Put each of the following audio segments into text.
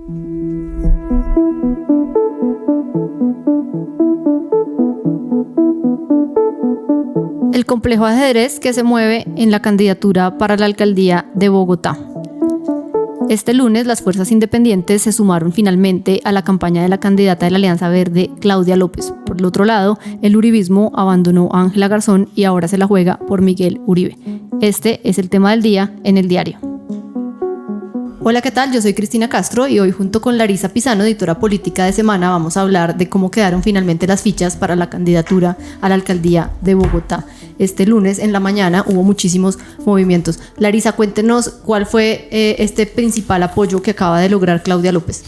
El complejo ajedrez que se mueve en la candidatura para la alcaldía de Bogotá. Este lunes, las fuerzas independientes se sumaron finalmente a la campaña de la candidata de la Alianza Verde, Claudia López. Por el otro lado, el uribismo abandonó a Ángela Garzón y ahora se la juega por Miguel Uribe. Este es el tema del día en El Diario. Hola, ¿qué tal? Yo soy Cristina Castro y hoy junto con Larisa Pisano, editora política de Semana, vamos a hablar de cómo quedaron finalmente las fichas para la candidatura a la alcaldía de Bogotá. Este lunes en la mañana hubo muchísimos movimientos. Larisa, cuéntenos cuál fue este principal apoyo que acaba de lograr Claudia López.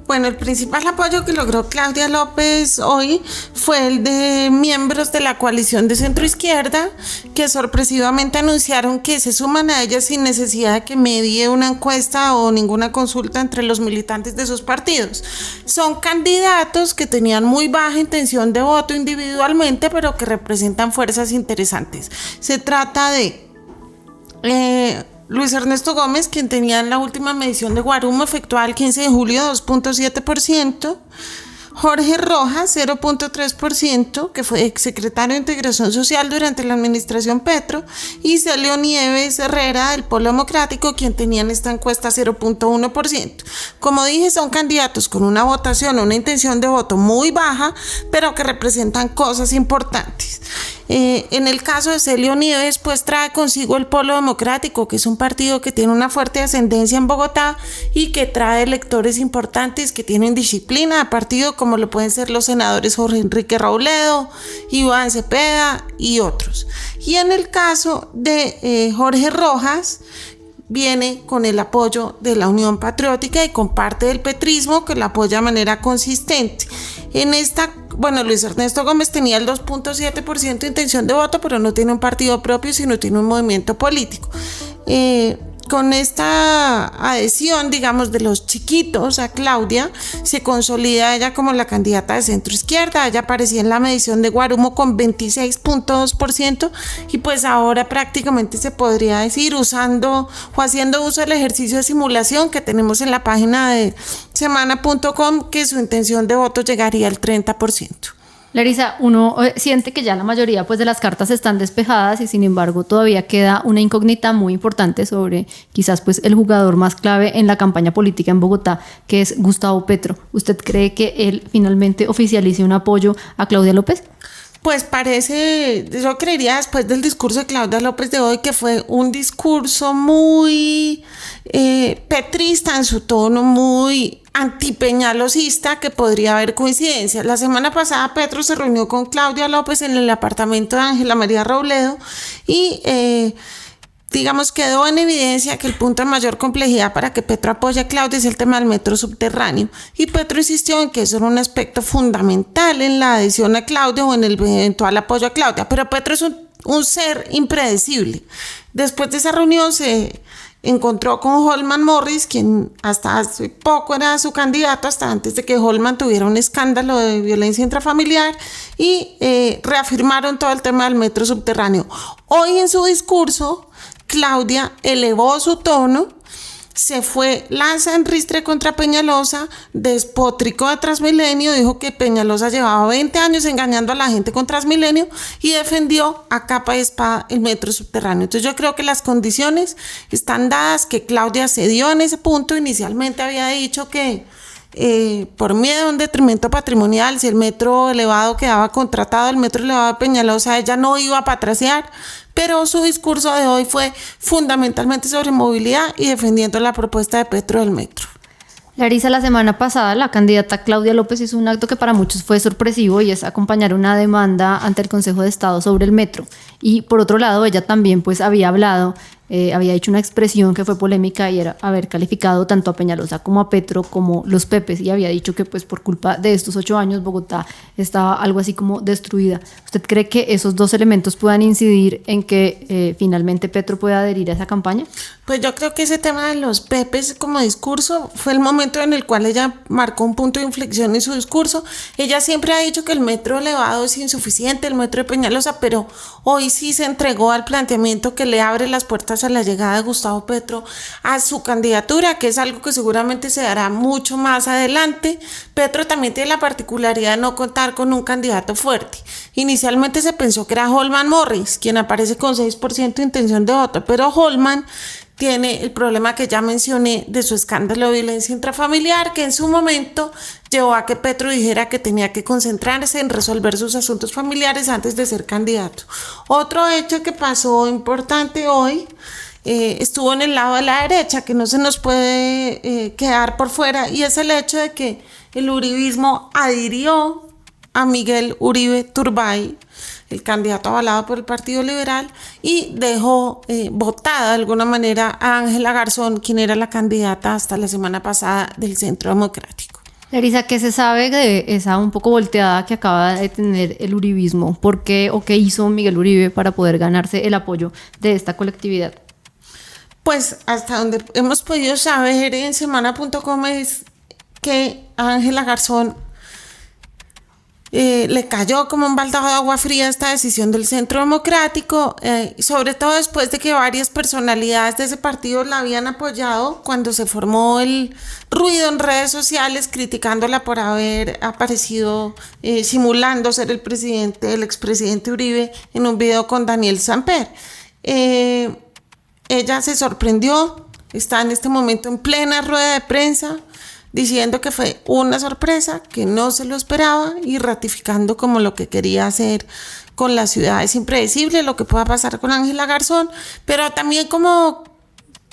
Bueno, el principal apoyo que logró Claudia López hoy fue el de miembros de la coalición de centro-izquierda que sorpresivamente anunciaron que se suman a ella sin necesidad de que medie una encuesta o ninguna consulta entre los militantes de sus partidos. Son candidatos que tenían muy baja intención de voto individualmente, pero que representan fuerzas interesantes. Se trata de Luis Ernesto Gómez, quien tenía en la última medición de Guarumo efectuada el 15 de julio 2.7%, Jorge Rojas 0.3%, que fue exsecretario de Integración Social durante la administración Petro, y Celio Nieves Herrera del Polo Democrático, quien tenía en esta encuesta 0.1%. Como dije, son candidatos con una votación, una intención de voto muy baja, pero que representan cosas importantes. En el caso de Celio Nieves, pues trae consigo el Polo Democrático, que es un partido que tiene una fuerte ascendencia en Bogotá y que trae electores importantes que tienen disciplina de partido, como lo pueden ser los senadores Jorge Enrique Robledo, Iván Cepeda y otros. Y en el caso de Jorge Rojas, viene con el apoyo de la Unión Patriótica y con parte del petrismo que la apoya de manera consistente. Luis Ernesto Gómez tenía el 2.7% de intención de voto, pero no tiene un partido propio, sino tiene un movimiento político. Con esta adhesión, digamos, de los chiquitos a Claudia, se consolida ella como la candidata de centro izquierda. Ella aparecía en la medición de Guarumo con 26.2% y pues ahora prácticamente se podría decir usando o haciendo uso del ejercicio de simulación que tenemos en la página de semana.com, que su intención de voto llegaría al 30%. Larisa, uno siente que ya la mayoría pues, de las cartas están despejadas y sin embargo todavía queda una incógnita muy importante sobre quizás pues, el jugador más clave en la campaña política en Bogotá, que es Gustavo Petro. ¿Usted cree que él finalmente oficialice un apoyo a Claudia López? Pues yo creería después del discurso de Claudia López de hoy que fue un discurso muy petrista en su tono, muy antipeñalosista, que podría haber coincidencias. La semana pasada Petro se reunió con Claudia López en el apartamento de Ángela María Robledo y quedó en evidencia que el punto de mayor complejidad para que Petro apoye a Claudia es el tema del metro subterráneo. Y Petro insistió en que eso era un aspecto fundamental en la adhesión a Claudia o en el eventual apoyo a Claudia. Pero Petro es un ser impredecible. Después de esa reunión se encontró con Holman Morris, quien hasta hace poco era su candidato, hasta antes de que Holman tuviera un escándalo de violencia intrafamiliar, y reafirmaron todo el tema del metro subterráneo. Hoy en su discurso, Claudia elevó su tono, se fue lanza en ristre contra Peñalosa, despotricó de Transmilenio, dijo que Peñalosa llevaba 20 años engañando a la gente con Transmilenio y defendió a capa y espada el metro subterráneo. Entonces yo creo que las condiciones están dadas, que Claudia cedió en ese punto. Inicialmente había dicho que por miedo a un detrimento patrimonial, si el metro elevado quedaba contratado, el metro elevado de Peñalosa, ella no iba a patraciar, pero su discurso de hoy fue fundamentalmente sobre movilidad y defendiendo la propuesta de Petro del metro. Larisa, la semana pasada la candidata Claudia López hizo un acto que para muchos fue sorpresivo y es acompañar una demanda ante el Consejo de Estado sobre el metro. Y por otro lado, ella también pues había hablado, había hecho una expresión que fue polémica y era haber calificado tanto a Peñalosa como a Petro como los Pepes, y había dicho que pues por culpa de estos 8 años Bogotá estaba algo así como destruida. ¿Usted cree que esos dos elementos puedan incidir en que finalmente Petro pueda adherir a esa campaña? Pues yo creo que ese tema de los Pepes como discurso fue el momento en el cual ella marcó un punto de inflexión en su discurso. Ella siempre ha dicho que el metro elevado es insuficiente, el metro de Peñalosa, pero hoy sí se entregó al planteamiento que le abre las puertas apuestas a la llegada de Gustavo Petro a su candidatura, que es algo que seguramente se dará mucho más adelante. Petro también tiene la particularidad de no contar con un candidato fuerte. Inicialmente se pensó que era Holman Morris, quien aparece con 6% de intención de voto, pero Holman tiene el problema que ya mencioné de su escándalo de violencia intrafamiliar, que en su momento llevó a que Petro dijera que tenía que concentrarse en resolver sus asuntos familiares antes de ser candidato. Otro hecho que pasó importante hoy estuvo en el lado de la derecha, que no se nos puede quedar por fuera, y es el hecho de que el uribismo adhirió a Miguel Uribe Turbay, el candidato avalado por el Partido Liberal, y dejó votada de alguna manera a Ángela Garzón, quien era la candidata hasta la semana pasada del Centro Democrático. Larisa, ¿qué se sabe de esa un poco volteada que acaba de tener el uribismo? ¿Por qué o qué hizo Miguel Uribe para poder ganarse el apoyo de esta colectividad? Pues hasta donde hemos podido saber en semana.com es que a Ángela Garzón le cayó como un baldado de agua fría esta decisión del Centro Democrático, sobre todo después de que varias personalidades de ese partido la habían apoyado cuando se formó el ruido en redes sociales criticándola por haber aparecido simulando ser el expresidente Uribe en un video con Daniel Samper. Ella se sorprendió, está en este momento en plena rueda de prensa, diciendo que fue una sorpresa, que no se lo esperaba y ratificando como lo que quería hacer con la ciudad. Es impredecible lo que pueda pasar con Ángela Garzón, pero también como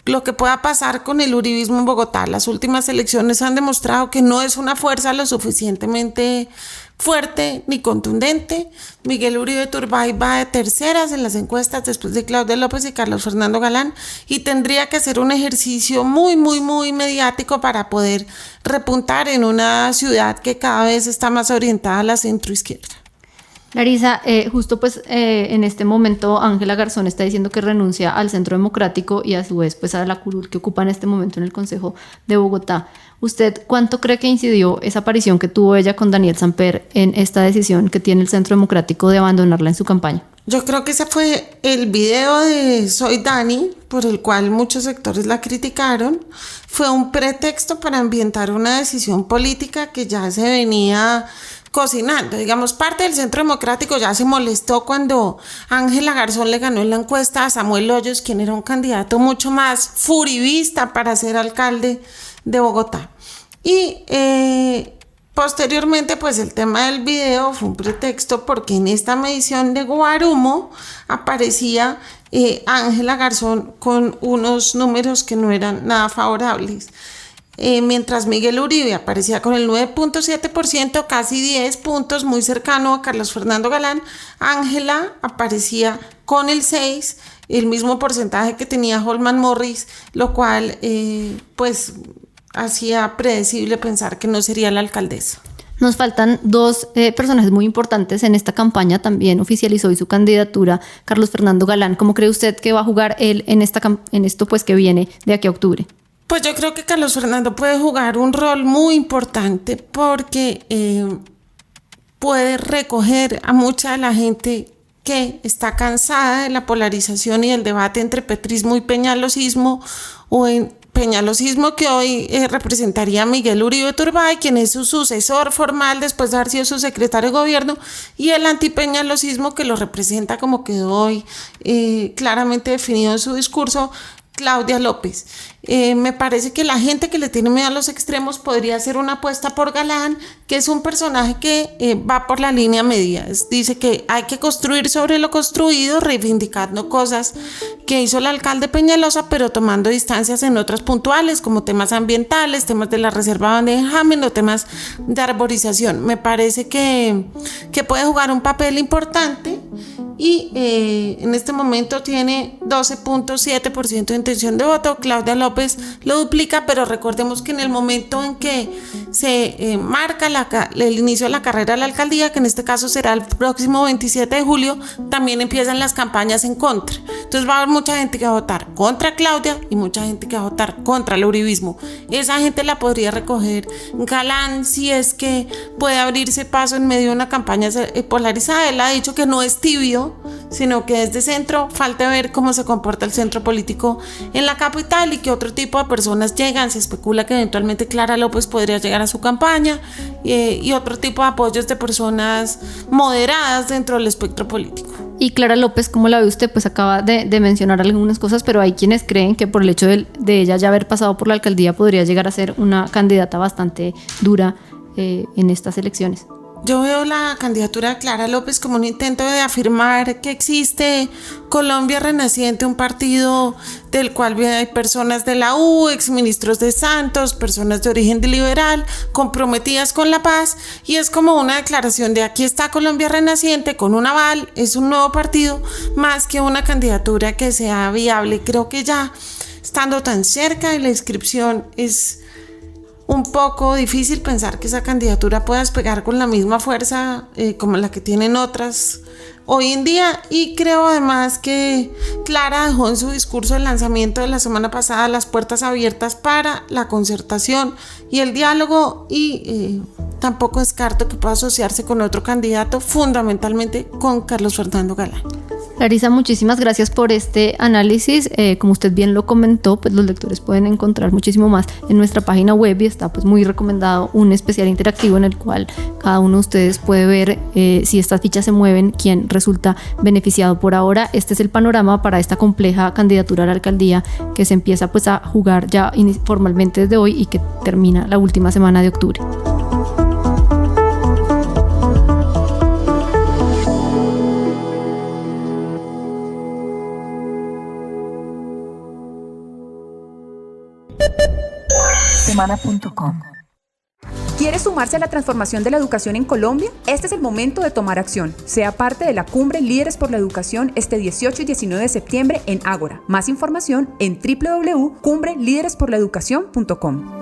lo que pueda pasar con el uribismo en Bogotá. Las últimas elecciones han demostrado que no es una fuerza lo suficientemente fuerte ni contundente. Miguel Uribe Turbay va de terceras en las encuestas después de Claudia López y Carlos Fernando Galán, y tendría que hacer un ejercicio muy mediático para poder repuntar en una ciudad que cada vez está más orientada a la centroizquierda. Larisa, justo en este momento Ángela Garzón está diciendo que renuncia al Centro Democrático y a su vez pues a la curul que ocupa en este momento en el Consejo de Bogotá. ¿Usted cuánto cree que incidió esa aparición que tuvo ella con Daniel Samper en esta decisión que tiene el Centro Democrático de abandonarla en su campaña? Yo creo que ese fue el video de Soy Dani, por el cual muchos sectores la criticaron. Fue un pretexto para ambientar una decisión política que ya se venía cocinando. Digamos, parte del Centro Democrático ya se molestó cuando Ángela Garzón le ganó en la encuesta a Samuel Hoyos, quien era un candidato mucho más furibista para ser alcalde de Bogotá. Y posteriormente, pues el tema del video fue un pretexto porque en esta medición de Guarumo aparecía Ángela Garzón con unos números que no eran nada favorables. Mientras Miguel Uribe aparecía con el 9.7%, casi 10 puntos, muy cercano a Carlos Fernando Galán, Ángela aparecía con el 6%, el mismo porcentaje que tenía Holman Morris, lo cual pues hacía predecible pensar que no sería la alcaldesa. Nos faltan dos personajes muy importantes en esta campaña. También oficializó hoy su candidatura Carlos Fernando Galán. ¿Cómo cree usted que va a jugar él en esto pues que viene de aquí a octubre? Pues yo creo que Carlos Fernando puede jugar un rol muy importante porque puede recoger a mucha de la gente que está cansada de la polarización y el debate entre petrismo y peñalosismo, o en peñalosismo que hoy representaría a Miguel Uribe Turbay, quien es su sucesor formal después de haber sido su secretario de gobierno, y el antipeñalosismo que lo representa, como quedó hoy claramente definido en su discurso, Claudia López. Me parece que la gente que le tiene miedo a los extremos podría hacer una apuesta por Galán, que es un personaje que va por la línea media. Dice que hay que construir sobre lo construido, reivindicando cosas que hizo el alcalde Peñalosa, pero tomando distancias en otras puntuales, como temas ambientales, temas de la reserva de Benjamín o temas de arborización. Me parece que puede jugar un papel importante y en este momento tiene 12.7% de intención de voto. Claudia López lo duplica, pero recordemos que en el momento en que se marca el inicio de la carrera de la alcaldía, que en este caso será el próximo 27 de julio, también empiezan las campañas en contra. Entonces va a haber mucha gente que va a votar contra Claudia y mucha gente que va a votar contra el uribismo. Esa gente la podría recoger Galán si es que puede abrirse paso en medio de una campaña polarizada. Él ha dicho que no es tibio, sino que desde centro falta ver cómo se comporta el centro político en la capital y qué otro tipo de personas llegan. Se especula que eventualmente Clara López podría llegar a su campaña y otro tipo de apoyos de personas moderadas dentro del espectro político. Y Clara López, ¿cómo la ve usted? Pues acaba de mencionar algunas cosas, pero hay quienes creen que por el hecho de ella ya haber pasado por la alcaldía podría llegar a ser una candidata bastante dura en estas elecciones. Yo veo la candidatura de Clara López como un intento de afirmar que existe Colombia Renaciente, un partido del cual hay personas de la U, exministros de Santos, personas de origen liberal, comprometidas con la paz, y es como una declaración de aquí está Colombia Renaciente con un aval, es un nuevo partido, más que una candidatura que sea viable. Creo que ya estando tan cerca de la inscripción es un poco difícil pensar que esa candidatura pueda despegar con la misma fuerza como la que tienen otras hoy en día, y creo además que Clara dejó en su discurso de lanzamiento de la semana pasada las puertas abiertas para la concertación y el diálogo, y tampoco descarto que pueda asociarse con otro candidato, fundamentalmente con Carlos Fernando Galán. Larisa, muchísimas gracias por este análisis. Como usted bien lo comentó, pues los lectores pueden encontrar muchísimo más en nuestra página web y está pues muy recomendado un especial interactivo en el cual cada uno de ustedes puede ver si estas fichas se mueven, quién resulta beneficiado. Por ahora, este es el panorama para esta compleja candidatura a la alcaldía que se empieza pues a jugar ya formalmente desde hoy y que termina la última semana de octubre. Semana.com. ¿Quiere sumarse a la transformación de la educación en Colombia? Este es el momento de tomar acción. Sea parte de la Cumbre Líderes por la Educación este 18 y 19 de septiembre en Ágora. Más información en www.cumbrelideresporlaeducacion.com.